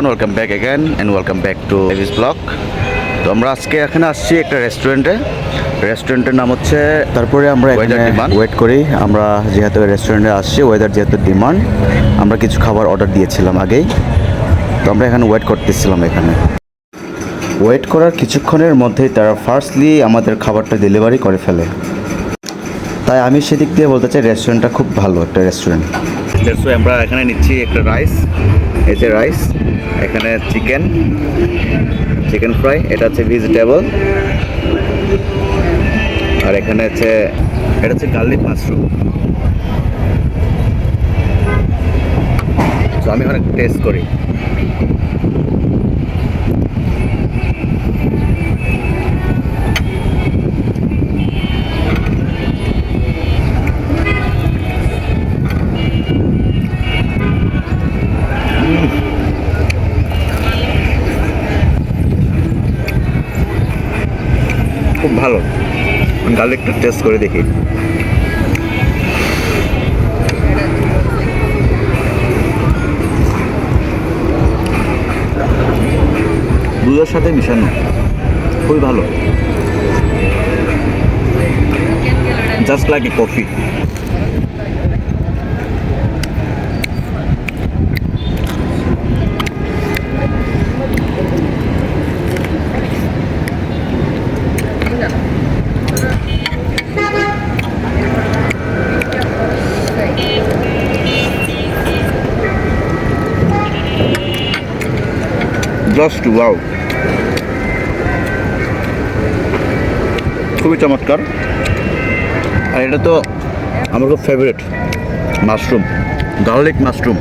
Everyone, welcome back again and welcome back to এভিস blog. তো আমরা আজকে এখানে আসছি একটা রেস্টুরেন্টের নাম হচ্ছে, তারপরে আমরা এখানে ওয়েট করি। আমরা যেহেতু রেস্টুরেন্টে আসছি, ওয়েদার যেহেতু ডিমান্ড, আমরা কিছু খাবার অর্ডার দিয়েছিলাম আগেই। তো আমরা এখানে ওয়েট করতেছিলাম। এখানে ওয়েট করার কিছুক্ষণের মধ্যেই তারা ফার্স্টলি আমাদের খাবারটা ডেলিভারি করে ফেলে। তাই আমি সেদিক দিয়ে বলতে চাই রেস্টুরেন্টটা খুব ভালো একটা রেস্টুরেন্ট। আমরা এখানে নিচ্ছি একটা রাইস, এই যে রাইস, এখানে চিকেন ফ্রাই, এটা হচ্ছে ভেজিটেবল, আর এখানে হচ্ছে এটা হচ্ছে গার্লিক মাশরুম। তো আমি অনেক টেস্ট করি। খুব ভালো, গার্লিকটা টেস্ট করে দেখি। দুধের সাথে মিশানো, খুবই ভালো, just like a coffee. Just wow, খুবই চমৎকার। আর এটা তো আমার খুব favourite mushroom, garlic mushroom.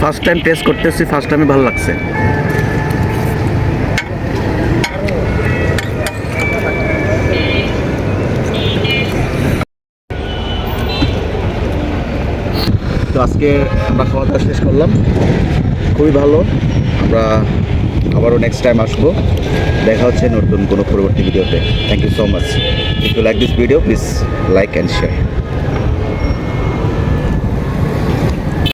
First time test করতেছি, ফার্স্ট টাইমে ভালো লাগছে। তো আজকে আমরা খাওয়া দাওয়া শেষ করলাম, খুবই ভালো। আমরা আবারও নেক্সট টাইম আসবো, দেখা হচ্ছে নতুন কোনো পরবর্তী ভিডিওতে। Thank you so much. If you like this video, please like and share.